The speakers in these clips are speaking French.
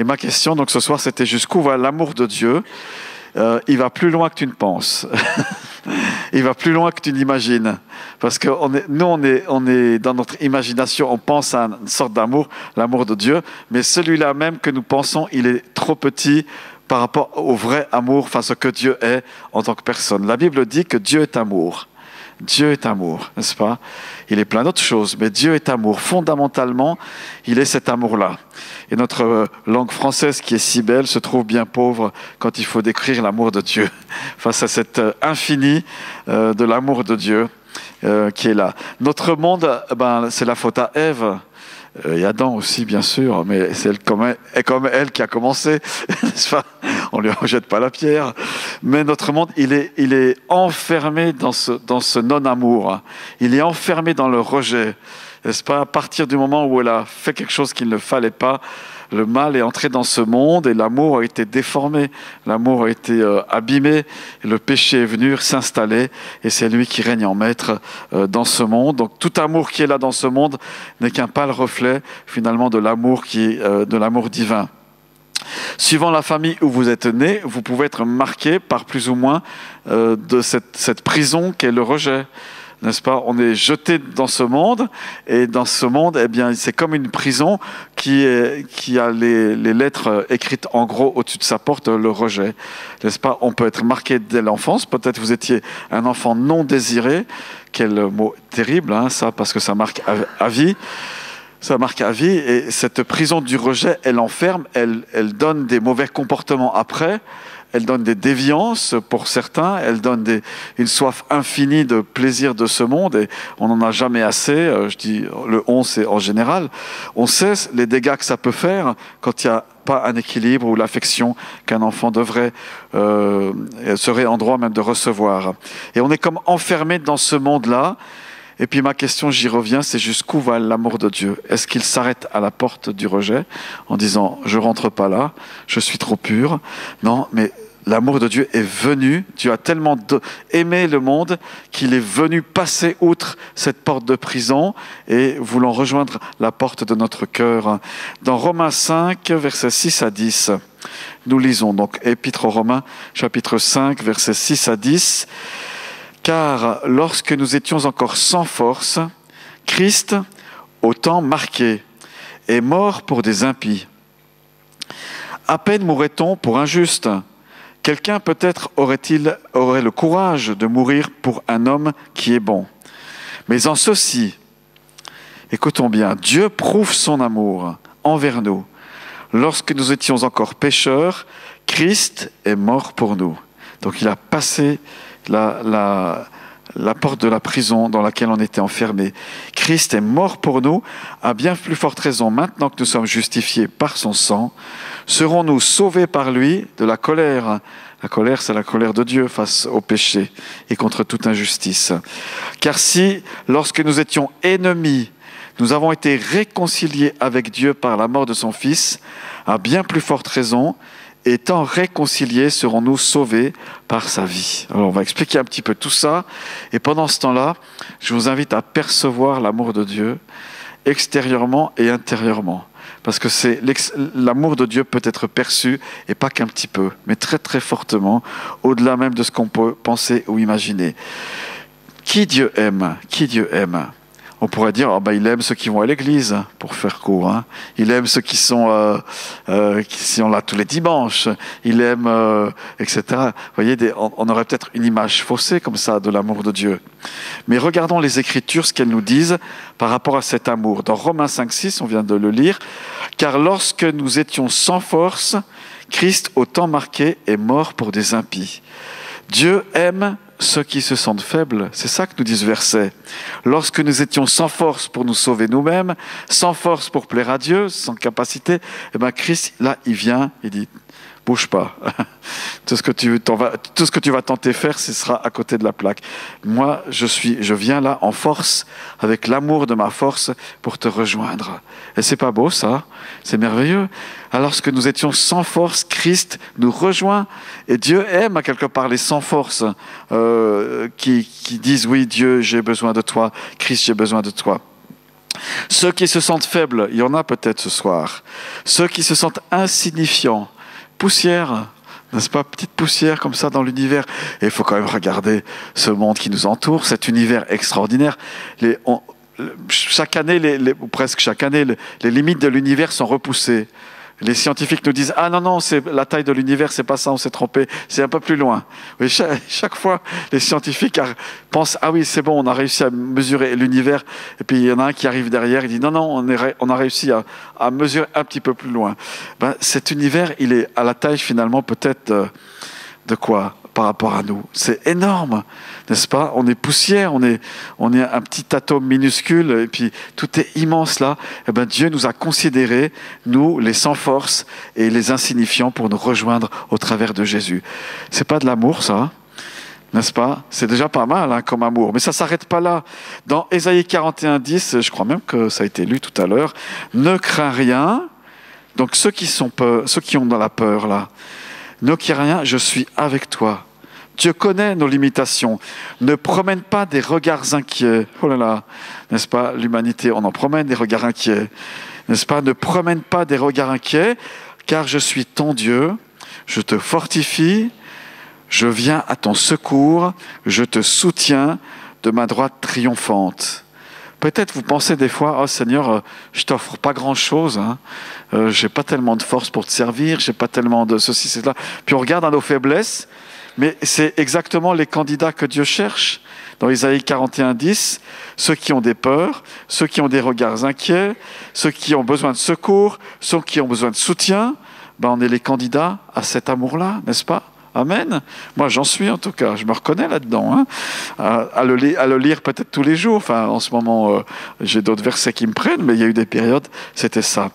Et ma question, donc ce soir, c'était jusqu'où va l'amour de Dieu? Il va plus loin que tu ne penses. Il va plus loin que tu n'imagines. Parce que nous, on est dans notre imagination, on pense à une sorte d'amour, l'amour de Dieu, mais celui-là même que nous pensons, il est trop petit par rapport au vrai amour, enfin ce que Dieu est en tant que personne. La Bible dit que Dieu est amour. Dieu est amour, n'est-ce pas? Il est plein d'autres choses, mais Dieu est amour. Fondamentalement, il est cet amour-là. Et notre langue française, qui est si belle, se trouve bien pauvre quand il faut décrire l'amour de Dieu, face à cet infini de l'amour de Dieu qui est là. Notre monde, c'est la faute à Ève. Et Adam aussi, bien sûr, mais c'est comme elle qui a commencé, n'est-ce pas? On ne lui rejette pas la pierre. Mais notre monde, il est enfermé dans ce non-amour. Il est enfermé dans le rejet, n'est-ce pas? À partir du moment où elle a fait quelque chose qu'il ne fallait pas, le mal est entré dans ce monde et l'amour a été déformé, l'amour a été abîmé, et le péché est venu s'installer et c'est lui qui règne en maître dans ce monde. Donc tout amour qui est là dans ce monde n'est qu'un pâle reflet finalement de l'amour de l'amour divin. Suivant la famille où vous êtes né, vous pouvez être marqué par plus ou moins de cette prison qu'est le rejet. N'est-ce pas? On est jeté dans ce monde, et dans ce monde, eh bien, c'est comme une prison qui a les lettres écrites en gros au-dessus de sa porte, le rejet. N'est-ce pas? On peut être marqué dès l'enfance. Peut-être vous étiez un enfant non désiré. Quel mot terrible, hein, ça, parce que ça marque à vie. Ça marque à vie, et cette prison du rejet, elle enferme, elle donne des mauvais comportements après. Elle donne des déviances pour certains, elle donne une soif infinie de plaisir de ce monde, et on n'en a jamais assez. Je dis le on, c'est en général. On sait les dégâts que ça peut faire quand il n'y a pas un équilibre ou l'affection qu'un enfant serait en droit même de recevoir. Et on est comme enfermé dans ce monde-là. Et puis ma question, j'y reviens, c'est jusqu'où va l'amour de Dieu? Est-ce qu'il s'arrête à la porte du rejet en disant « je rentre pas là, je suis trop pur ». Non, mais l'amour de Dieu est venu. Dieu a tellement aimé le monde qu'il est venu passer outre cette porte de prison et voulant rejoindre la porte de notre cœur. Dans Romains 5, versets 6 à 10, nous lisons donc Épître aux Romains, chapitre 5, versets 6 à 10. « Car lorsque nous étions encore sans force, Christ, au temps marqué, est mort pour des impies. À peine mourrait-on pour un juste. Quelqu'un peut-être aurait le courage de mourir pour un homme qui est bon. Mais en ceci, écoutons bien, Dieu prouve son amour envers nous. Lorsque nous étions encore pécheurs, Christ est mort pour nous. » Donc il a passé la porte de la prison dans laquelle on était enfermé. Christ est mort pour nous, à bien plus forte raison, maintenant que nous sommes justifiés par son sang, serons-nous sauvés par lui de la colère. La colère, c'est la colère de Dieu face au péché et contre toute injustice. Car si, lorsque nous étions ennemis, nous avons été réconciliés avec Dieu par la mort de son Fils, à bien plus forte raison, étant réconciliés, serons-nous sauvés par sa vie. Alors on va expliquer un petit peu tout ça, et pendant ce temps-là, je vous invite à percevoir l'amour de Dieu extérieurement et intérieurement. Parce que l'amour de Dieu peut être perçu, et pas qu'un petit peu, mais très très fortement, au-delà même de ce qu'on peut penser ou imaginer. Qui Dieu aime? Qui Dieu aime? On pourrait dire, il aime ceux qui vont à l'église, pour faire court. Hein. Il aime ceux qui sont là tous les dimanches. Il aime, etc. Vous voyez, on aurait peut-être une image faussée comme ça de l'amour de Dieu. Mais regardons les Écritures, ce qu'elles nous disent par rapport à cet amour. Dans Romains 5, 6, on vient de le lire. « Car lorsque nous étions sans force, Christ, au temps marqué, est mort pour des impies. Dieu aime ceux qui se sentent faibles. » C'est ça que nous dit ce verset. Lorsque nous étions sans force pour nous sauver nous-mêmes, sans force pour plaire à Dieu, sans capacité, Christ, là, il vient, il dit, bouge pas. Tout ce que tu vas tenter faire, ce sera à côté de la plaque. Moi, je viens là en force, avec l'amour de ma force, pour te rejoindre. Et c'est pas beau, ça? C'est merveilleux. Alors que nous étions sans force, Christ nous rejoint. Et Dieu aime à quelque part les sans force qui disent, oui, Dieu, j'ai besoin de toi. Christ, j'ai besoin de toi. Ceux qui se sentent faibles, il y en a peut-être ce soir. Ceux qui se sentent insignifiants, poussière, n'est-ce pas, petite poussière comme ça dans l'univers. Et il faut quand même regarder ce monde qui nous entoure, cet univers extraordinaire. Chaque année, ou presque chaque année, les limites de l'univers sont repoussées. Les scientifiques nous disent « Ah non, non, c'est la taille de l'univers, c'est pas ça, on s'est trompé, c'est un peu plus loin. » Oui, chaque fois, les scientifiques pensent « Ah oui, c'est bon, on a réussi à mesurer l'univers. » Et puis il y en a un qui arrive derrière, il dit « Non, non, on a réussi à mesurer un petit peu plus loin. » Cet univers, il est à la taille finalement peut-être de quoi par rapport à nous? C'est énorme, n'est-ce pas? On est poussière, on est un petit atome minuscule, et puis tout est immense là. Eh bien, Dieu nous a considérés, nous, les sans force et les insignifiants, pour nous rejoindre au travers de Jésus. C'est pas de l'amour, ça, n'est-ce pas? C'est déjà pas mal comme amour, mais ça s'arrête pas là. Dans Ésaïe 41:10, je crois même que ça a été lu tout à l'heure, ne crains rien. Donc ceux qui ont dans la peur là, ne crains rien, je suis avec toi. Dieu connaît nos limitations. Ne promène pas des regards inquiets. Oh là là, n'est-ce pas, l'humanité, on en promène des regards inquiets. N'est-ce pas? Ne promène pas des regards inquiets, car je suis ton Dieu, je te fortifie, je viens à ton secours, je te soutiens de ma droite triomphante. Peut-être vous pensez des fois, oh Seigneur, je t'offre pas grand-chose, hein. J'ai pas tellement de force pour te servir, j'ai pas tellement de ceci, cela. Puis on regarde à nos faiblesses, mais c'est exactement les candidats que Dieu cherche. Dans Ésaïe 41:10, ceux qui ont des peurs, ceux qui ont des regards inquiets, ceux qui ont besoin de secours, ceux qui ont besoin de soutien, on est les candidats à cet amour-là, n'est-ce pas? Amen. Moi, j'en suis en tout cas. Je me reconnais là-dedans. À le lire peut-être tous les jours. Enfin, en ce moment, j'ai d'autres versets qui me prennent, mais il y a eu des périodes, c'était ça.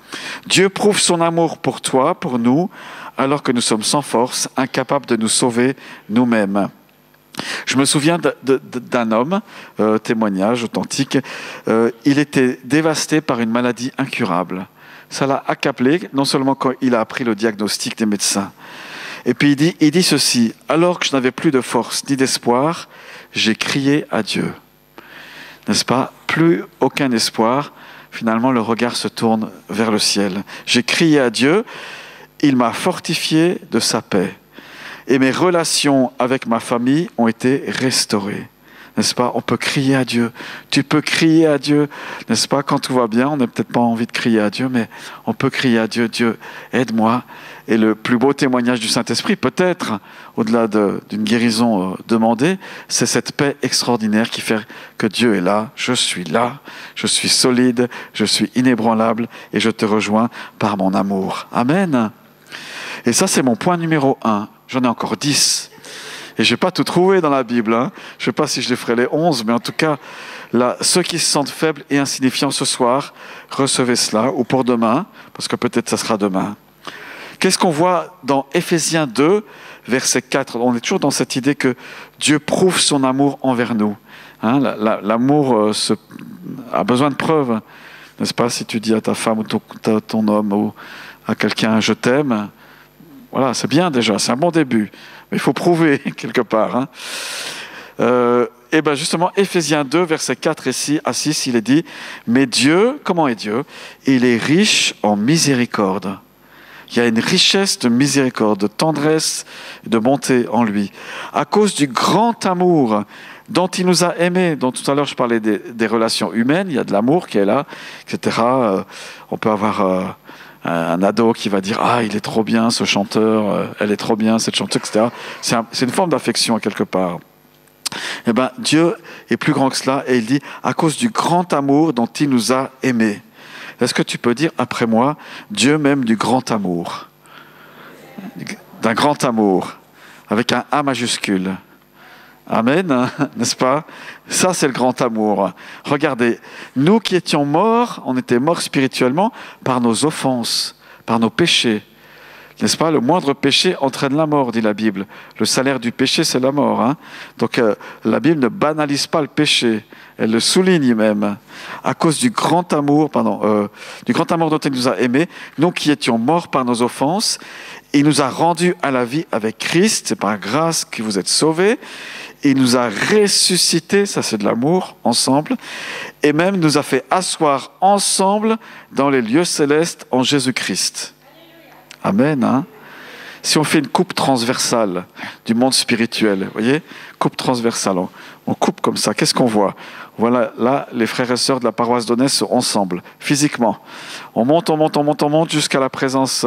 Dieu prouve son amour pour toi, pour nous, alors que nous sommes sans force, incapables de nous sauver nous-mêmes. Je me souviens d'un homme, témoignage authentique, il était dévasté par une maladie incurable. Ça l'a accablé, non seulement quand il a appris le diagnostic des médecins. Et puis il dit ceci, alors que je n'avais plus de force ni d'espoir, j'ai crié à Dieu. N'est-ce pas? Plus aucun espoir, finalement le regard se tourne vers le ciel. J'ai crié à Dieu, il m'a fortifié de sa paix. Et mes relations avec ma famille ont été restaurées. N'est-ce pas? On peut crier à Dieu. Tu peux crier à Dieu. N'est-ce pas? Quand tout va bien, on n'a peut-être pas envie de crier à Dieu, mais on peut crier à Dieu. Dieu, aide-moi. Et le plus beau témoignage du Saint-Esprit, peut-être, au-delà d'une guérison demandée, c'est cette paix extraordinaire qui fait que Dieu est là, je suis solide, je suis inébranlable et je te rejoins par mon amour. Amen. Et ça, c'est mon point numéro 1. J'en ai encore 10. Et je n'ai pas tout trouvé dans la Bible. Je ne sais pas si je les ferai les 11, mais en tout cas, là, ceux qui se sentent faibles et insignifiants ce soir, recevez cela, ou pour demain, parce que peut-être ça sera demain. Qu'est-ce qu'on voit dans Éphésiens 2, verset 4? On est toujours dans cette idée que Dieu prouve son amour envers nous. L'amour a besoin de preuves. N'est-ce pas? Si tu dis à ta femme ou ton homme ou à quelqu'un « je t'aime », voilà, c'est bien déjà, c'est un bon début. Mais il faut prouver quelque part. Et bien justement, Éphésiens 2, versets 4 à 6, il est dit « Mais Dieu, comment est Dieu? Il est riche en miséricorde. » Il y a une richesse de miséricorde, de tendresse et de bonté en lui. À cause du grand amour dont il nous a aimés, dont tout à l'heure je parlais des relations humaines, il y a de l'amour qui est là, etc. On peut avoir un ado qui va dire « Ah, il est trop bien ce chanteur, elle est trop bien cette chanteuse, etc. » C'est une forme d'affection quelque part. Eh bien, Dieu est plus grand que cela et il dit « À cause du grand amour dont il nous a aimés. » Est-ce que tu peux dire après moi, Dieu m'aime du grand amour? D'un grand amour, avec un A majuscule. Amen, n'est-ce pas? Ça, c'est le grand amour. Regardez, nous qui étions morts, on était morts spirituellement par nos offenses, par nos péchés. N'est-ce pas? Le moindre péché entraîne la mort, dit la Bible. Le salaire du péché, c'est la mort. Donc, la Bible ne banalise pas le péché. Elle le souligne même. À cause du grand amour, dont il nous a aimés, nous qui étions morts par nos offenses, il nous a rendus à la vie avec Christ. C'est par grâce que vous êtes sauvés. Il nous a ressuscités, ça c'est de l'amour, ensemble. et même nous a fait asseoir ensemble dans les lieux célestes en Jésus-Christ. Amen. Hein? Si on fait une coupe transversale du monde spirituel, vous voyez, coupe transversale, on coupe comme ça, qu'est-ce qu'on voit? Voilà, là, les frères et sœurs de la paroisse d'Aunay sont ensemble, physiquement. On monte jusqu'à la présence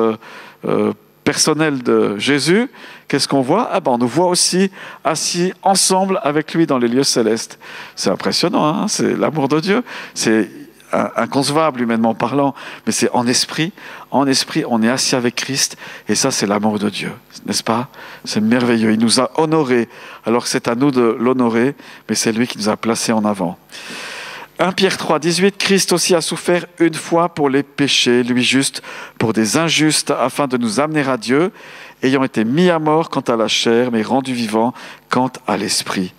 personnelle de Jésus. Qu'est-ce qu'on voit? On nous voit aussi assis ensemble avec lui dans les lieux célestes. C'est impressionnant, hein? C'est l'amour de Dieu. C'est inconcevable humainement parlant, mais c'est en esprit, on est assis avec Christ, et ça c'est l'amour de Dieu, n'est-ce pas? C'est merveilleux, il nous a honorés, alors que c'est à nous de l'honorer, mais c'est lui qui nous a placés en avant. 1 Pierre 3, 18, Christ aussi a souffert une fois pour les péchés, lui juste pour des injustes, afin de nous amener à Dieu, ayant été mis à mort quant à la chair, mais rendu vivant quant à l'esprit.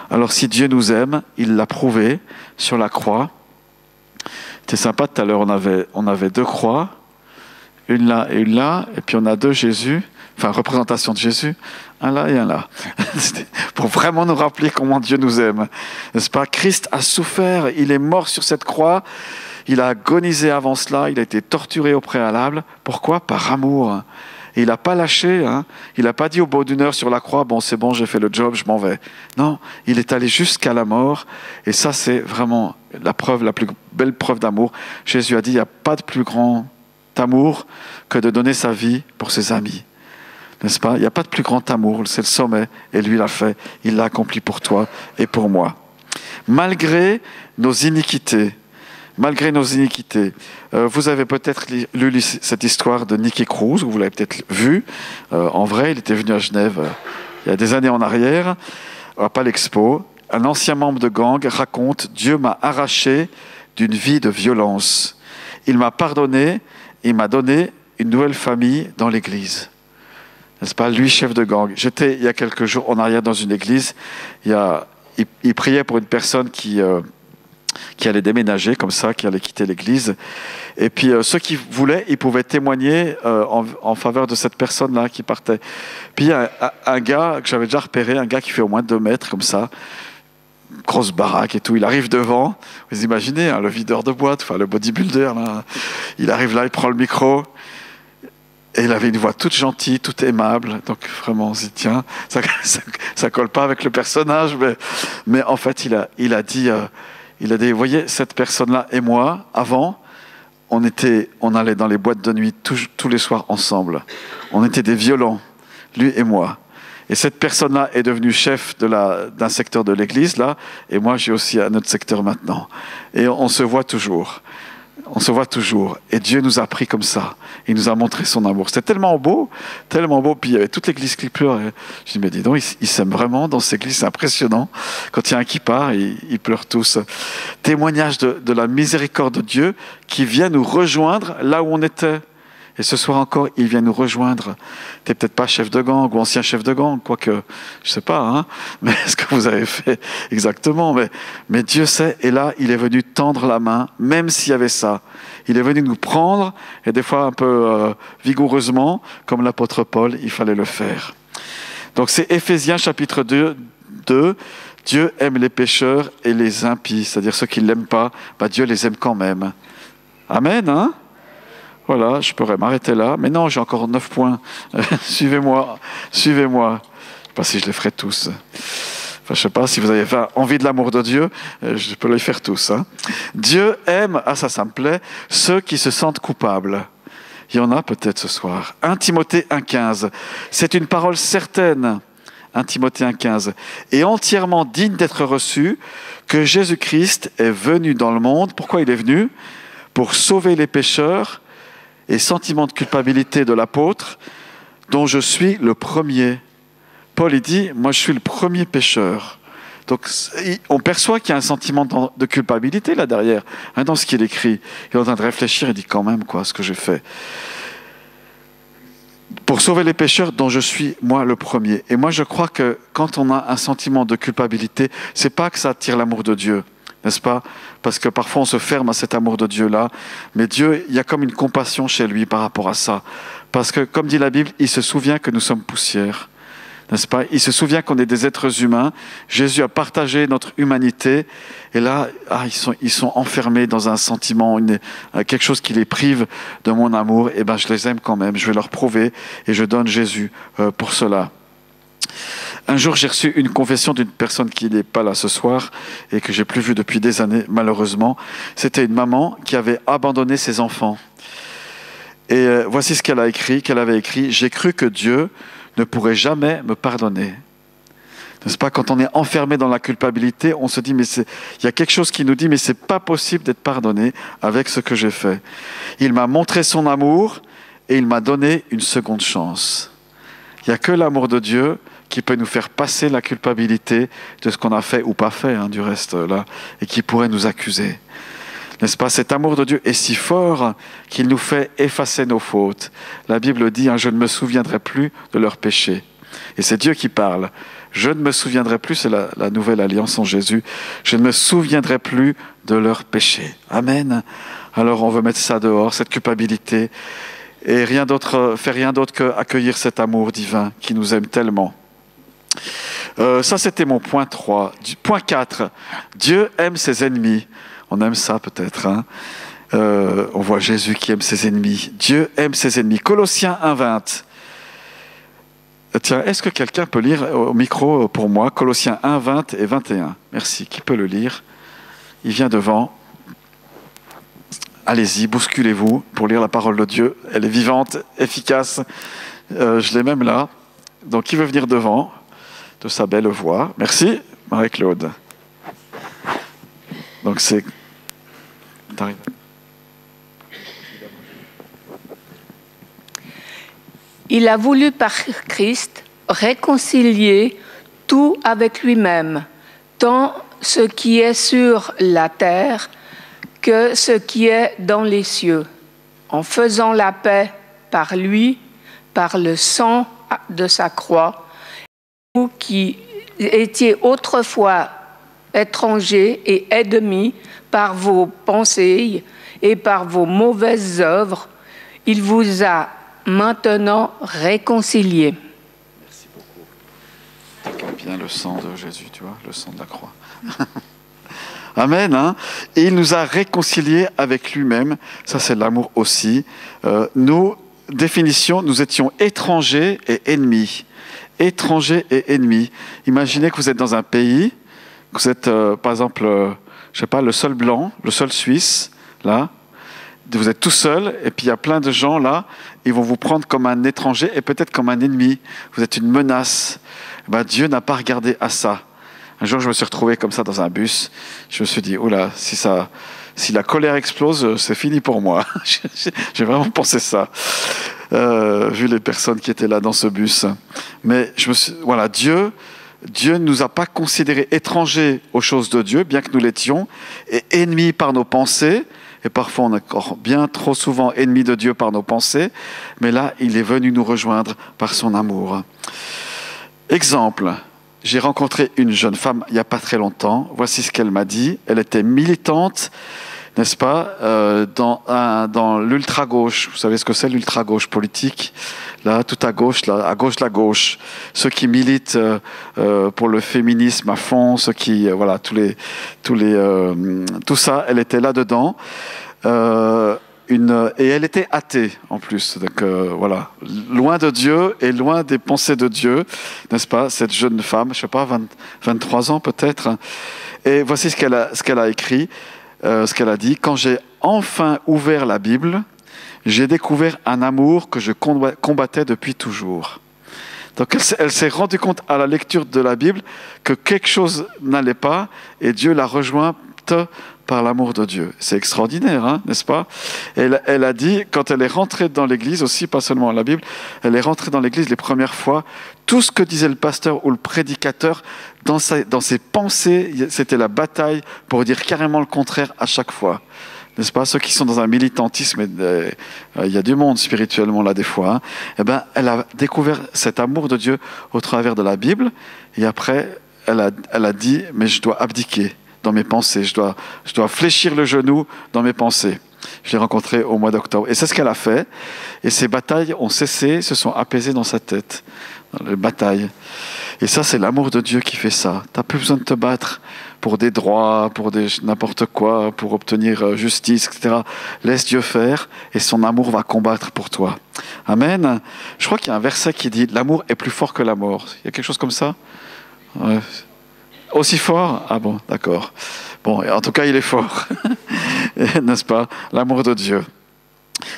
Alors si Dieu nous aime, il l'a prouvé sur la croix. C'était sympa, tout à l'heure, on avait deux croix, une là et une là, et puis on a deux Jésus, enfin, représentation de Jésus, un là et un là. Pour vraiment nous rappeler comment Dieu nous aime. N'est-ce pas? Christ a souffert, il est mort sur cette croix, il a agonisé avant cela, il a été torturé au préalable. Pourquoi? Par amour. Et il n'a pas lâché, hein. Il n'a pas dit au bout d'une heure sur la croix, bon c'est bon, j'ai fait le job, je m'en vais. Non, il est allé jusqu'à la mort, et ça c'est vraiment la plus belle preuve d'amour. Jésus a dit, il n'y a pas de plus grand amour que de donner sa vie pour ses amis. N'est-ce pas? Il n'y a pas de plus grand amour, c'est le sommet, et lui l'a fait, il l'a accompli pour toi et pour moi. Malgré nos iniquités, vous avez peut-être lu cette histoire de Nicky Cruz, vous l'avez peut-être vu. En vrai, il était venu à Genève il y a des années en arrière, à Palexpo. Un ancien membre de gang raconte « Dieu m'a arraché d'une vie de violence. Il m'a pardonné, il m'a donné une nouvelle famille dans l'église. » N'est-ce pas? Lui, chef de gang. J'étais il y a quelques jours en arrière dans une église. Il priait pour une personne qui allait déménager comme ça, qui allait quitter l'église. Et puis ceux qui voulaient, ils pouvaient témoigner en faveur de cette personne-là qui partait. Puis il y a un gars que j'avais déjà repéré, un gars qui fait au moins 2 mètres comme ça, grosse baraque et tout, il arrive devant, vous imaginez, hein, le videur de boîte, enfin le bodybuilder, là. Il arrive là, il prend le micro, et il avait une voix toute gentille, toute aimable, donc vraiment on se dit tiens, ça colle pas avec le personnage, mais en fait il a dit, vous voyez, cette personne-là et moi, avant, on allait dans les boîtes de nuit tous les soirs ensemble, on était des violents, lui et moi. Et cette personne-là est devenue chef d'un secteur de l'église, là, et moi j'ai aussi un autre secteur maintenant. Et on se voit toujours. Et Dieu nous a pris comme ça. Il nous a montré son amour. C'était tellement beau. Puis il y avait toute l'église qui pleurait. Je dis, mais dis donc, ils s'aiment vraiment dans cette église, c'est impressionnant. Quand il y a un qui part, ils pleurent tous. Témoignage de la miséricorde de Dieu qui vient nous rejoindre là où on était. Et ce soir encore, il vient nous rejoindre. Tu n'es peut-être pas chef de gang ou ancien chef de gang, quoique, je ne sais pas, hein, mais ce que vous avez fait exactement. Mais Dieu sait, et là, il est venu tendre la main, même s'il y avait ça. Il est venu nous prendre, et des fois un peu vigoureusement, comme l'apôtre Paul, il fallait le faire. Donc c'est Éphésiens chapitre 2, Dieu aime les pécheurs et les impies, c'est-à-dire ceux qui ne l'aiment pas, Dieu les aime quand même. Amen, hein? Voilà, je pourrais m'arrêter là. Mais non, j'ai encore 9 points. Suivez-moi. Je ne sais pas si je les ferai tous. Enfin, je ne sais pas si vous avez envie de l'amour de Dieu. Je peux les faire tous. Hein. Dieu aime, ça me plaît, ceux qui se sentent coupables. Il y en a peut-être ce soir. 1 Timothée 1,15. C'est une parole certaine. 1 Timothée 1,15. Et entièrement digne d'être reçue que Jésus-Christ est venu dans le monde. Pourquoi il est venu? Pour sauver les pécheurs et sentiment de culpabilité de l'apôtre, dont je suis le premier. Paul, il dit, moi je suis le premier pécheur. Donc on perçoit qu'il y a un sentiment de culpabilité là derrière, hein, dans ce qu'il écrit. Il est en train de réfléchir, il dit quand même, ce que j'ai fait. Pour sauver les pécheurs, dont je suis moi le premier. Et moi je crois que quand on a un sentiment de culpabilité, c'est pas que ça attire l'amour de Dieu. N'est-ce pas? Parce que parfois on se ferme à cet amour de Dieu-là. Mais Dieu, il y a comme une compassion chez lui par rapport à ça. Parce que, comme dit la Bible, il se souvient que nous sommes poussière. n'est-ce pas? Il se souvient qu'on est des êtres humains. Jésus a partagé notre humanité. Et là, ils sont enfermés dans un sentiment, quelque chose qui les prive de mon amour. Et ben, je les aime quand même. Je vais leur prouver et je donne Jésus pour cela. Un jour, j'ai reçu une confession d'une personne qui n'est pas là ce soir et que j'ai plus vue depuis des années, malheureusement. C'était une maman qui avait abandonné ses enfants. Et voici ce qu'elle avait écrit. « J'ai cru que Dieu ne pourrait jamais me pardonner. » N'est-ce pas? Quand on est enfermé dans la culpabilité, on se dit, mais il y a quelque chose qui nous dit, mais c'est pas possible d'être pardonné avec ce que j'ai fait. Il m'a montré son amour et il m'a donné une seconde chance. Il n'y a que l'amour de Dieu qui peut nous faire passer la culpabilité de ce qu'on a fait ou pas fait, hein, du reste, là, et qui pourrait nous accuser. N'est-ce pas? Cet amour de Dieu est si fort qu'il nous fait effacer nos fautes. La Bible dit, hein, je ne me souviendrai plus de leurs péchés. Et c'est Dieu qui parle. Je ne me souviendrai plus, c'est la nouvelle alliance en Jésus, je ne me souviendrai plus de leurs péchés. Amen. Alors on veut mettre ça dehors, cette culpabilité, et faire rien d'autre qu'accueillir cet amour divin qui nous aime tellement. Ça, c'était mon point 3. Point 4, Dieu aime ses ennemis. On aime ça peut-être. Hein, on voit Jésus qui aime ses ennemis. Dieu aime ses ennemis. Colossiens 1,20. Tiens, est-ce que quelqu'un peut lire au micro pour moi Colossiens 1, 20 et 21. Merci. Qui peut le lire? Il vient devant. Allez-y, bousculez-vous pour lire la parole de Dieu. Elle est vivante, efficace. Je l'ai même là. Donc, qui veut venir devant de sa belle voix? Merci, Marie-Claude. Donc, c'est... T'arrives. Il a voulu par Christ réconcilier tout avec lui-même, tant ce qui est sur la terre que ce qui est dans les cieux, en faisant la paix par lui, par le sang de sa croix. Vous qui étiez autrefois étrangers et ennemis par vos pensées et par vos mauvaises œuvres, il vous a maintenant réconciliés. Merci beaucoup. Bien le sang de Jésus, tu vois, le sang de la croix. Amen. Hein? Et il nous a réconciliés avec lui-même. Ça, c'est l'amour aussi. Nous, définition, nous étions étrangers et ennemis. Étrangers et ennemis. Imaginez que vous êtes dans un pays, que vous êtes, par exemple, je sais pas, le seul blanc, le seul Suisse, là. Vous êtes tout seul, et puis il y a plein de gens là, ils vont vous prendre comme un étranger et peut-être comme un ennemi. Vous êtes une menace. Ben, Dieu n'a pas regardé à ça. Un jour, je me suis retrouvé comme ça dans un bus. Je me suis dit, oula, si la colère explose, c'est fini pour moi. J'ai vraiment pensé ça, vu les personnes qui étaient là dans ce bus. Mais voilà, Dieu ne nous a pas considérés étrangers aux choses de Dieu, bien que nous l'étions, et ennemis par nos pensées. Et parfois, on est encore bien trop souvent ennemis de Dieu par nos pensées. Mais là, il est venu nous rejoindre par son amour. Exemple, j'ai rencontré une jeune femme il n'y a pas très longtemps. Voici ce qu'elle m'a dit. Elle était militante, n'est-ce pas, dans l'ultra-gauche. Vous savez ce que c'est, l'ultra-gauche politique? Là, tout à gauche, là, à gauche, la gauche. Ceux qui militent pour le féminisme à fond, ceux qui, voilà, tout ça, elle était là-dedans. Et elle était athée, en plus. Donc, voilà, loin de Dieu et loin des pensées de Dieu, n'est-ce pas, cette jeune femme, je ne sais pas, 23 ans peut-être. Et voici ce qu'elle a écrit, ce qu'elle a dit. « Quand j'ai enfin ouvert la Bible, j'ai découvert un amour que je combattais depuis toujours. » Donc elle s'est rendue compte à la lecture de la Bible que quelque chose n'allait pas et Dieu l'a rejointe par l'amour de Dieu. C'est extraordinaire, hein, n'est-ce pas? Elle a dit, quand elle est rentrée dans l'église aussi, pas seulement la Bible, elle est rentrée dans l'église les premières fois, tout ce que disait le pasteur ou le prédicateur, dans ses pensées, c'était la bataille pour dire carrément le contraire à chaque fois. N'est-ce pas? Ceux qui sont dans un militantisme, il y a du monde spirituellement là des fois, hein, eh ben, elle a découvert cet amour de Dieu au travers de la Bible, et après, elle a dit, mais je dois abdiquer dans mes pensées, je dois fléchir le genou dans mes pensées. Je l'ai rencontrée au mois d'octobre. Et c'est ce qu'elle a fait. Et ces batailles ont cessé, se sont apaisées dans sa tête. Dans les batailles. Et ça, c'est l'amour de Dieu qui fait ça. Tu n'as plus besoin de te battre pour des droits, pour n'importe quoi, pour obtenir justice, etc. Laisse Dieu faire et son amour va combattre pour toi. Amen. Je crois qu'il y a un verset qui dit « L'amour est plus fort que la mort ». Il y a quelque chose comme ça? Ouais. Aussi fort? Ah bon, d'accord. Bon, en tout cas, il est fort. N'est-ce pas? L'amour de Dieu.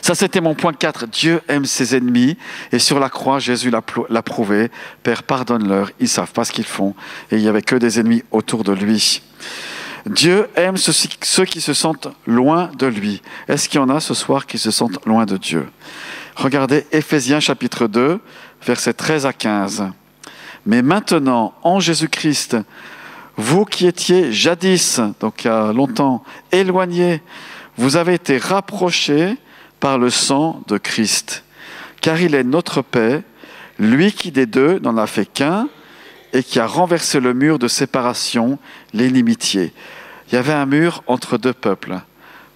Ça, c'était mon point 4. Dieu aime ses ennemis. Et sur la croix, Jésus l'a prouvé. Père, pardonne-leur. Ils ne savent pas ce qu'ils font. Et il n'y avait que des ennemis autour de lui. Dieu aime ceux qui se sentent loin de lui. Est-ce qu'il y en a ce soir qui se sentent loin de Dieu? Regardez Éphésiens chapitre 2, versets 13 à 15. Mais maintenant, en Jésus-Christ, vous qui étiez jadis, donc il y a longtemps, éloignés, vous avez été rapprochés par le sang de Christ. Car il est notre paix, lui qui des deux n'en a fait qu'un, et qui a renversé le mur de séparation, l'inimitié. Il y avait un mur entre deux peuples,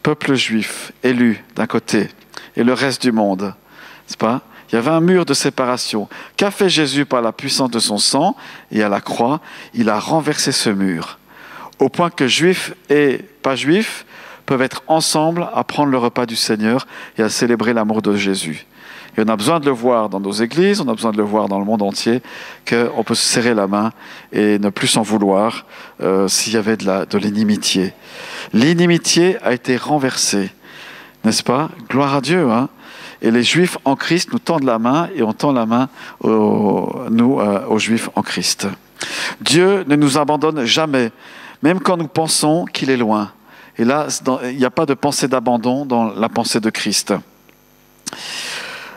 peuple juif, élu d'un côté, et le reste du monde, n'est-ce pas? Il y avait un mur de séparation. Qu'a fait Jésus par la puissance de son sang? Et à la croix, il a renversé ce mur, au point que juifs et pas juifs peuvent être ensemble à prendre le repas du Seigneur et à célébrer l'amour de Jésus. Et on a besoin de le voir dans nos églises, on a besoin de le voir dans le monde entier, qu'on peut se serrer la main et ne plus s'en vouloir s'il y avait de l'inimitié. L'inimitié a été renversée, n'est-ce pas? Gloire à Dieu, hein? Et les Juifs en Christ nous tendent la main et on tend la main aux Juifs en Christ. Dieu ne nous abandonne jamais, même quand nous pensons qu'il est loin. Et là, il n'y a pas de pensée d'abandon dans la pensée de Christ.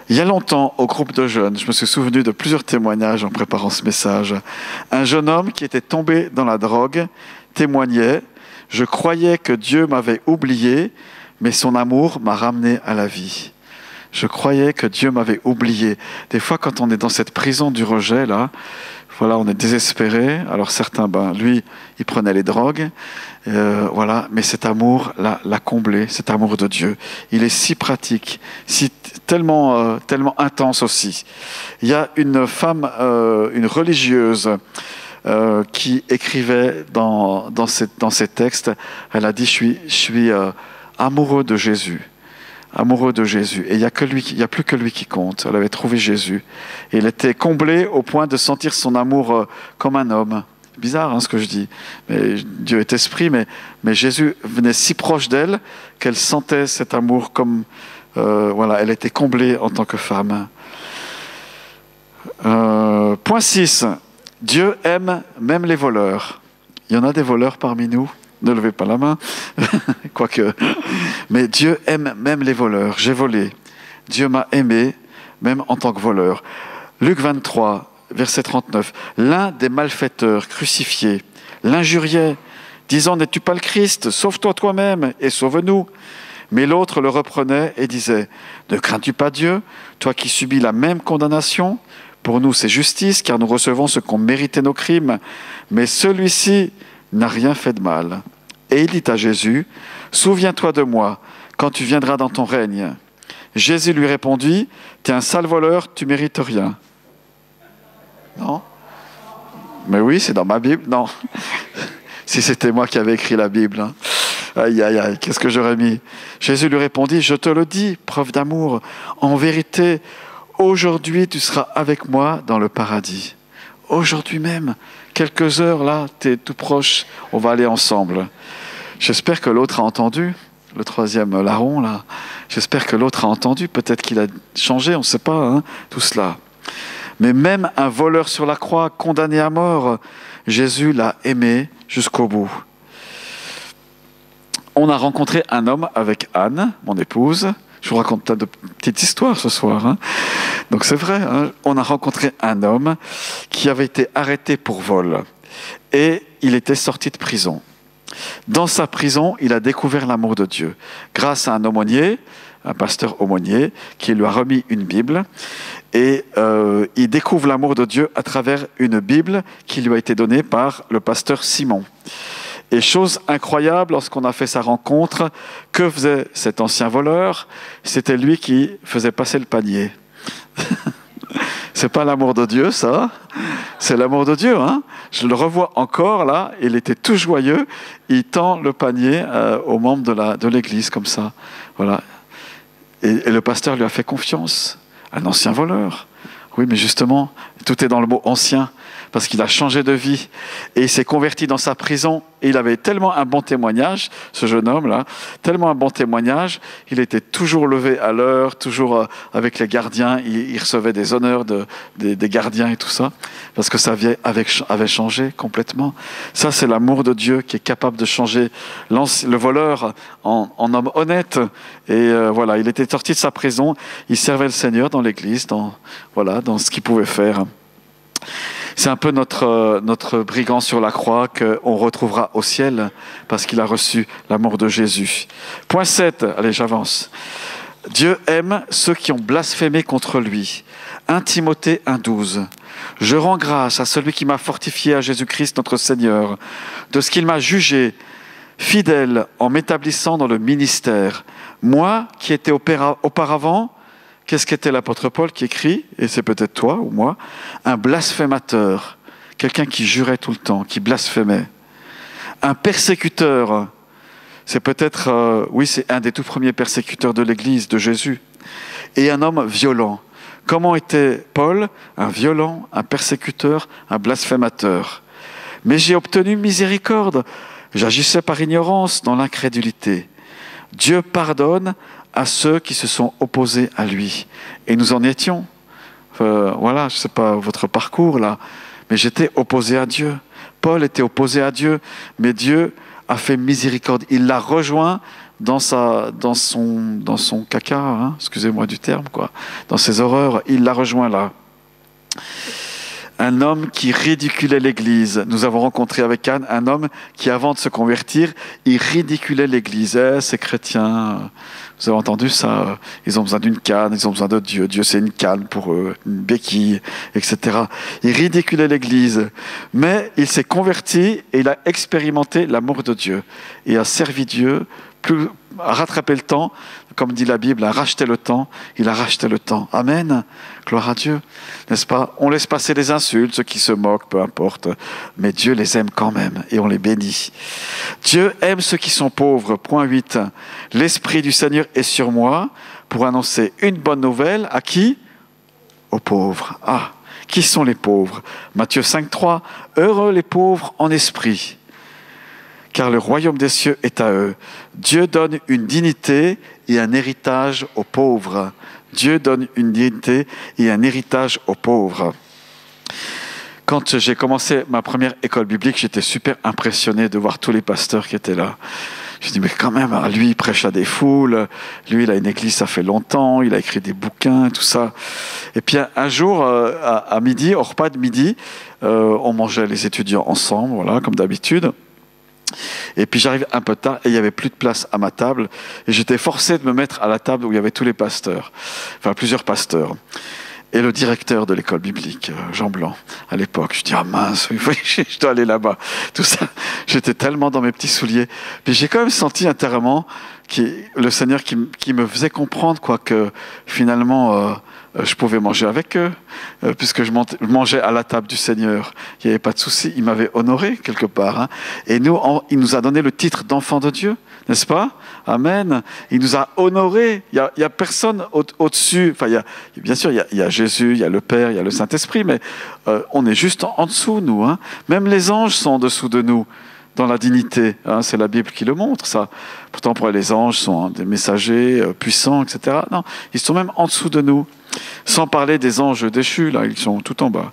Il y a longtemps, au groupe de jeunes, je me suis souvenu de plusieurs témoignages en préparant ce message. Un jeune homme qui était tombé dans la drogue témoignait « Je croyais que Dieu m'avait oublié, mais son amour m'a ramené à la vie. » Je croyais que Dieu m'avait oublié. Des fois, quand on est dans cette prison du rejet, là, voilà, on est désespéré. Alors certains, lui, il prenait les drogues, voilà. Mais cet amour l'a comblé, cet amour de Dieu. Il est si pratique, tellement intense aussi. Il y a une femme, une religieuse, qui écrivait dans ces textes. Elle a dit, je suis amoureux de Jésus. Amoureux de Jésus. Et il n'y a plus que lui qui compte. Elle avait trouvé Jésus. Et elle était comblée au point de sentir son amour comme un homme. Bizarre, hein, ce que je dis. Mais Dieu est esprit, mais Jésus venait si proche d'elle qu'elle sentait cet amour comme... voilà, elle était comblée en tant que femme. Point 6. Dieu aime même les voleurs. Il y en a des voleurs parmi nous? Ne levez pas la main, quoique. Mais Dieu aime même les voleurs. J'ai volé. Dieu m'a aimé, même en tant que voleur. Luc 23, verset 39. L'un des malfaiteurs crucifiés l'injuriait, disant « N'es-tu pas le Christ? Sauve-toi toi-même et sauve-nous. » Mais l'autre le reprenait et disait « Ne crains-tu pas Dieu, toi qui subis la même condamnation? Pour nous, c'est justice, car nous recevons ce qu'ont mérité nos crimes. Mais celui-ci n'a rien fait de mal. » Et il dit à Jésus, « Souviens-toi de moi, quand tu viendras dans ton règne. » Jésus lui répondit, « T'es un sale voleur, tu mérites rien. » Non? Mais oui, c'est dans ma Bible, non. Si c'était moi qui avais écrit la Bible. Hein. Aïe, aïe, aïe, qu'est-ce que j'aurais mis? Jésus lui répondit, « Je te le dis, preuve d'amour. En vérité, aujourd'hui, tu seras avec moi dans le paradis. » Aujourd'hui même, quelques heures là, tu es tout proche, on va aller ensemble. J'espère que l'autre a entendu, le troisième larron là. J'espère que l'autre a entendu, peut-être qu'il a changé, on ne sait pas, hein, tout cela. Mais même un voleur sur la croix, condamné à mort, Jésus l'a aimé jusqu'au bout. On a rencontré un homme avec Anne, mon épouse. Je vous raconte plein de petites histoires ce soir. Hein. Donc c'est vrai, hein, on a rencontré un homme qui avait été arrêté pour vol. Et il était sorti de prison. Dans sa prison, il a découvert l'amour de Dieu. Grâce à un aumônier, un pasteur aumônier, qui lui a remis une Bible. Et il découvre l'amour de Dieu à travers une Bible qui lui a été donnée par le pasteur Simon. Et chose incroyable, lorsqu'on a fait sa rencontre, que faisait cet ancien voleur? C'était lui qui faisait passer le panier. C'est pas l'amour de Dieu, ça. C'est l'amour de Dieu. Hein. Je le revois encore là. Il était tout joyeux. Il tend le panier aux membres de l'église comme ça. Voilà. Et le pasteur lui a fait confiance. Un ancien voleur. Oui, mais justement, tout est dans le mot ancien. Parce qu'il a changé de vie et il s'est converti dans sa prison. Et il avait tellement un bon témoignage, ce jeune homme-là, tellement un bon témoignage, il était toujours levé à l'heure, toujours avec les gardiens, il recevait des honneurs des gardiens et tout ça, parce que sa vie avait changé complètement. Ça, c'est l'amour de Dieu qui est capable de changer le voleur en homme honnête. Et voilà, il était sorti de sa prison, il servait le Seigneur dans l'église, dans ce qu'il pouvait faire. C'est un peu notre brigand sur la croix qu'on retrouvera au ciel parce qu'il a reçu l'amour de Jésus. Point 7, allez j'avance. Dieu aime ceux qui ont blasphémé contre lui. 1 Timothée 1,12. Je rends grâce à celui qui m'a fortifié, à Jésus-Christ notre Seigneur, de ce qu'il m'a jugé fidèle en m'établissant dans le ministère. Moi qui étais auparavant, qu'est-ce qu'était l'apôtre Paul qui écrit, et c'est peut-être toi ou moi, un blasphémateur, quelqu'un qui jurait tout le temps, qui blasphémait. Un persécuteur, c'est peut-être, c'est un des tout premiers persécuteurs de l'Église, de Jésus. Et un homme violent. Comment était Paul? Un violent, un persécuteur, un blasphémateur. Mais j'ai obtenu miséricorde. J'agissais par ignorance, dans l'incrédulité. Dieu pardonne à ceux qui se sont opposés à lui. Et nous en étions. Je ne sais pas votre parcours là, mais j'étais opposé à Dieu. Paul était opposé à Dieu, mais Dieu a fait miséricorde. Il l'a rejoint dans son caca, hein, excusez-moi du terme, quoi, dans ses horreurs. Il l'a rejoint là. Un homme qui ridiculait l'Église. Nous avons rencontré avec Anne un homme qui, avant de se convertir, il ridiculait l'Église. Ces chrétiens, vous avez entendu ça? Ils ont besoin d'une canne, ils ont besoin de Dieu. Dieu, c'est une canne pour eux, une béquille, etc. Il ridiculait l'Église. Mais il s'est converti et il a expérimenté l'amour de Dieu. Et a servi Dieu, a rattrapé le temps, comme dit la Bible, a racheté le temps. Il a racheté le temps. Amen. Gloire à Dieu. N'est-ce pas? On laisse passer les insultes, ceux qui se moquent, peu importe. Mais Dieu les aime quand même et on les bénit. Dieu aime ceux qui sont pauvres. Point 8. L'Esprit du Seigneur est sur moi pour annoncer une bonne nouvelle. À qui? Aux pauvres. Ah, qui sont les pauvres? Matthieu 5,3. Heureux les pauvres en esprit, car le royaume des cieux est à eux. Dieu donne une dignité et un héritage aux pauvres. Dieu donne une dignité et un héritage aux pauvres. Quand j'ai commencé ma première école biblique, j'étais super impressionné de voir tous les pasteurs qui étaient là. Je dis, mais quand même, lui, il prêche à des foules. Lui, il a une église, ça fait longtemps. Il a écrit des bouquins, tout ça. Et puis, un jour, à midi, au repas de midi, on mangeait les étudiants ensemble, voilà, comme d'habitude. Et puis j'arrive un peu tard et il n'y avait plus de place à ma table et j'étais forcé de me mettre à la table où il y avait tous les pasteurs, enfin plusieurs pasteurs. Et le directeur de l'école biblique, Jean Blanc, à l'époque, je dis, ah mince, je dois aller là-bas. Tout ça, j'étais tellement dans mes petits souliers. Puis j'ai quand même senti intérieurement le Seigneur qui me faisait comprendre quoi, que finalement, je pouvais manger avec eux, puisque je mangeais à la table du Seigneur. Il n'y avait pas de souci, il m'avait honoré quelque part. Hein. Et il nous a donné le titre d'enfant de Dieu, n'est-ce pas? Amen. Il nous a honorés. Il y a personne au-dessus. Enfin, bien sûr, il y a Jésus, il y a le Père, il y a le Saint-Esprit, mais on est juste en dessous, nous. Hein. Même les anges sont en dessous de nous, dans la dignité. Hein. C'est la Bible qui le montre, ça. Pourtant, pour les anges sont des messagers puissants, etc. Non, ils sont même en dessous de nous. Sans parler des anges déchus, là, ils sont tout en bas.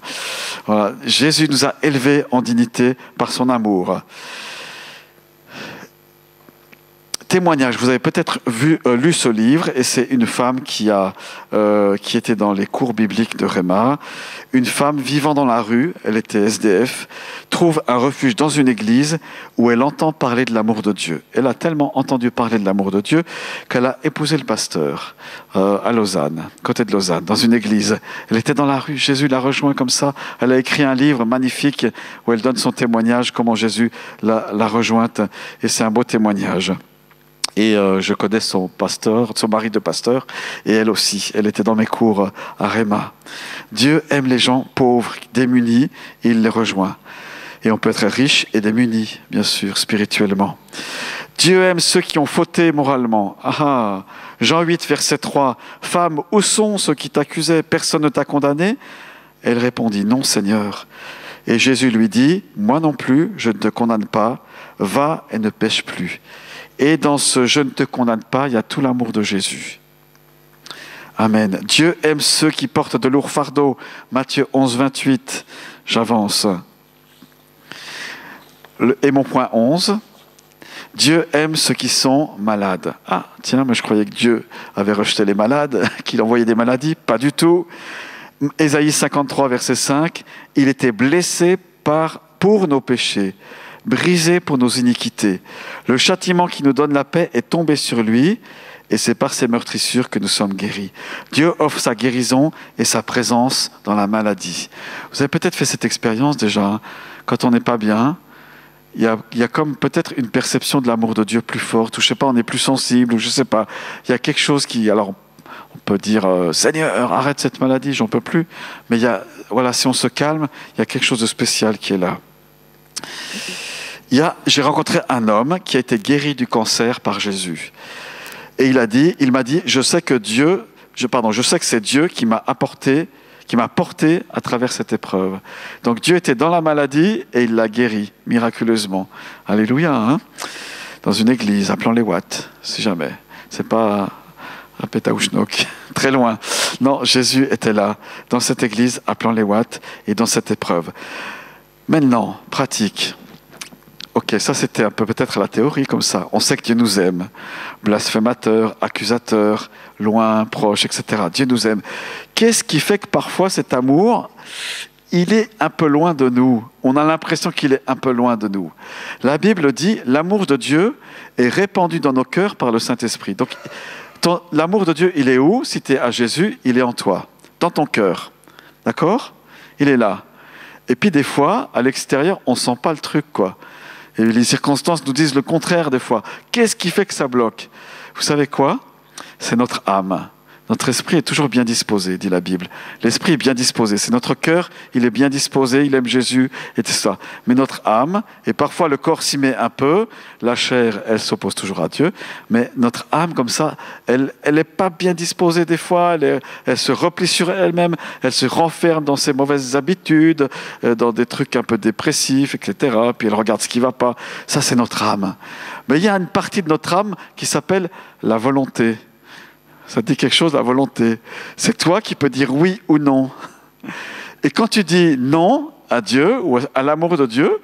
Voilà. Jésus nous a élevés en dignité par son amour. témoignage. Vous avez peut-être lu ce livre, et c'est une femme qui était dans les cours bibliques de Réma. Une femme vivant dans la rue, elle était SDF, trouve un refuge dans une église où elle entend parler de l'amour de Dieu. Elle a tellement entendu parler de l'amour de Dieu qu'elle a épousé le pasteur à Lausanne, côté de Lausanne, dans une église. Elle était dans la rue, Jésus l'a rejoint comme ça. Elle a écrit un livre magnifique où elle donne son témoignage, comment Jésus l'a rejointe, et c'est un beau témoignage. Et je connais son mari de pasteur, et elle aussi. Elle était dans mes cours à Réma. Dieu aime les gens pauvres, démunis, et il les rejoint. Et on peut être riche et démuni, bien sûr, spirituellement. Dieu aime ceux qui ont fauté moralement. Jean 8, verset 3. « Femme, où sont ceux qui t'accusaient? Personne ne t'a condamné ?» Elle répondit « Non, Seigneur. » Et Jésus lui dit « Moi non plus, je ne te condamne pas. Va et ne pêche plus. » Et dans ce « je ne te condamne pas », il y a tout l'amour de Jésus. Amen. Dieu aime ceux qui portent de lourds fardeaux. Matthieu 11, 28. J'avance. Et mon point 11. Dieu aime ceux qui sont malades. Ah, tiens, mais je croyais que Dieu avait rejeté les malades, qu'il envoyait des maladies. Pas du tout. Ésaïe 53, verset 5. Il était blessé pour nos péchés, brisé pour nos iniquités. Le châtiment qui nous donne la paix est tombé sur lui, et c'est par ses meurtrissures que nous sommes guéris. Dieu offre sa guérison et sa présence dans la maladie. Vous avez peut-être fait cette expérience déjà, quand on n'est pas bien, il y a comme peut-être une perception de l'amour de Dieu plus forte, ou je sais pas, on est plus sensible, ou je sais pas. Il y a quelque chose qui... Alors, on peut dire « Seigneur, arrête cette maladie, j'en peux plus ». Mais si on se calme, il y a quelque chose de spécial qui est là. J'ai rencontré un homme qui a été guéri du cancer par Jésus. Et il m'a dit, je sais que c'est Dieu qui m'a porté à travers cette épreuve. Donc Dieu était dans la maladie et il l'a guéri miraculeusement. Alléluia, hein? Dans une église, à Plan-les-Ouates, si jamais. C'est pas à Pétaouchnok, très loin. Non, Jésus était là, dans cette église, à Plan-les-Ouates, et dans cette épreuve. Maintenant, pratique. Ok, ça c'était un peu peut-être la théorie comme ça. On sait que Dieu nous aime. Blasphémateur, accusateur, loin, proche, etc. Dieu nous aime. Qu'est-ce qui fait que parfois cet amour, il est un peu loin de nous? On a l'impression qu'il est un peu loin de nous. La Bible dit, l'amour de Dieu est répandu dans nos cœurs par le Saint-Esprit. Donc, l'amour de Dieu, il est où? Si tu es à Jésus, il est en toi, dans ton cœur. D'accord? Il est là. Et puis des fois, à l'extérieur, on ne sent pas le truc, quoi. Et les circonstances nous disent le contraire des fois. Qu'est-ce qui fait que ça bloque? Vous savez quoi? C'est notre âme. Notre esprit est toujours bien disposé, dit la Bible. L'esprit est bien disposé. C'est notre cœur, il est bien disposé, il aime Jésus et tout ça. Mais notre âme, et parfois le corps s'y met un peu, la chair, elle s'oppose toujours à Dieu, mais notre âme, comme ça, elle n'est pas bien disposée des fois, elle se replie sur elle-même, elle se renferme dans ses mauvaises habitudes, dans des trucs un peu dépressifs, etc. Puis elle regarde ce qui ne va pas. Ça, c'est notre âme. Mais il y a une partie de notre âme qui s'appelle la volonté. Ça te dit quelque chose, la volonté. C'est toi qui peux dire oui ou non. Et quand tu dis non à Dieu ou à l'amour de Dieu,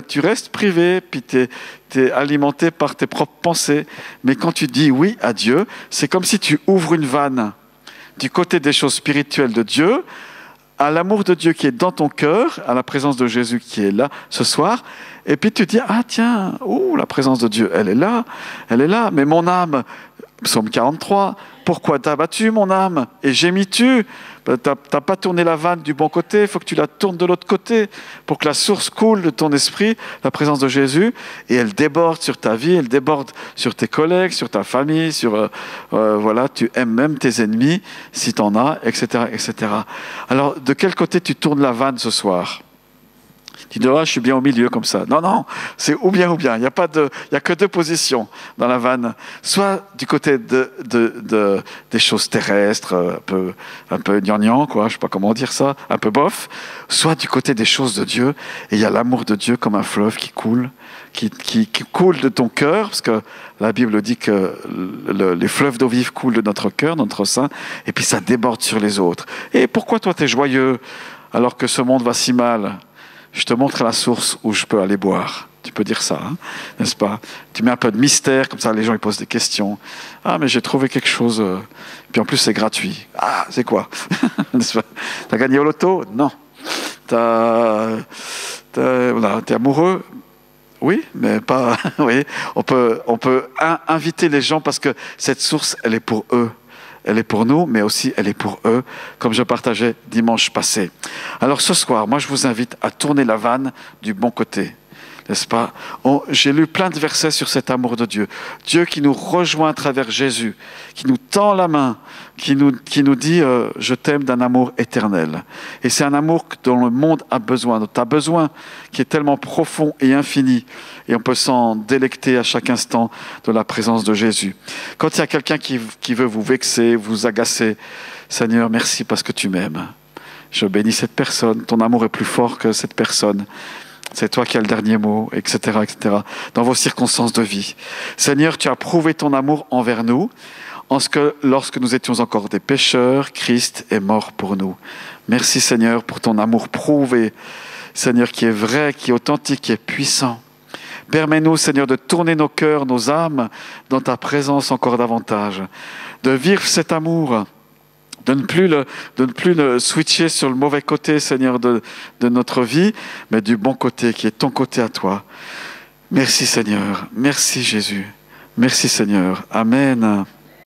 tu restes privé, puis tu es alimenté par tes propres pensées. Mais quand tu dis oui à Dieu, c'est comme si tu ouvres une vanne du côté des choses spirituelles de Dieu, à l'amour de Dieu qui est dans ton cœur, à la présence de Jésus qui est là ce soir, et puis tu dis, ah tiens, la présence de Dieu, elle est là, mais mon âme, Psaume 43, pourquoi t'as battu mon âme et gémis-tu? T'as pas tourné la vanne du bon côté, il faut que tu la tournes de l'autre côté pour que la source coule de ton esprit, la présence de Jésus, et elle déborde sur ta vie, elle déborde sur tes collègues, sur ta famille, tu aimes même tes ennemis si t'en as, etc., etc. Alors, de quel côté tu tournes la vanne ce soir? Tu dis, je suis bien au milieu comme ça. Non, c'est ou bien. Il n'y a que deux positions dans la vanne. Soit du côté des choses terrestres, un peu gnangnan, quoi, je ne sais pas comment dire ça, un peu bof. Soit du côté des choses de Dieu. Et il y a l'amour de Dieu comme un fleuve qui coule, qui coule de ton cœur, parce que la Bible dit que les fleuves d'eau vive coulent de notre cœur, notre sein, et puis ça déborde sur les autres. Et pourquoi toi, tu es joyeux alors que ce monde va si mal? je te montre la source où je peux aller boire. Tu peux dire ça, hein, n'est-ce pas? Tu mets un peu de mystère, comme ça les gens ils posent des questions. Ah, mais j'ai trouvé quelque chose, puis en plus c'est gratuit. Ah, c'est quoi? T'as gagné au loto? Non. Voilà, t'es amoureux? Oui, mais pas... oui. On peut inviter les gens parce que cette source, elle est pour eux. Elle est pour nous, mais aussi elle est pour eux, comme je partageais dimanche passé. Alors ce soir, moi je vous invite à tourner la vanne du bon côté. N'est-ce pas? J'ai lu plein de versets sur cet amour de Dieu. Dieu qui nous rejoint à travers Jésus, qui nous tend la main, qui nous dit je t'aime d'un amour éternel. Et c'est un amour dont le monde a besoin, dont tu as besoin, qui est tellement profond et infini. Et on peut s'en délecter à chaque instant de la présence de Jésus. Quand il y a quelqu'un qui veut vous vexer, vous agacer, Seigneur, merci parce que tu m'aimes. Je bénis cette personne. Ton amour est plus fort que cette personne. C'est toi qui as le dernier mot, etc., etc. Dans vos circonstances de vie. Seigneur, tu as prouvé ton amour envers nous, lorsque nous étions encore des pécheurs, Christ est mort pour nous. Merci Seigneur pour ton amour prouvé, Seigneur, qui est vrai, qui est authentique, qui est puissant. Permets-nous, Seigneur, de tourner nos cœurs, nos âmes dans ta présence encore davantage, de vivre cet amour, de ne plus le switcher sur le mauvais côté, Seigneur, de notre vie, mais du bon côté, qui est ton côté à toi. Merci Seigneur, merci Jésus, merci Seigneur. Amen.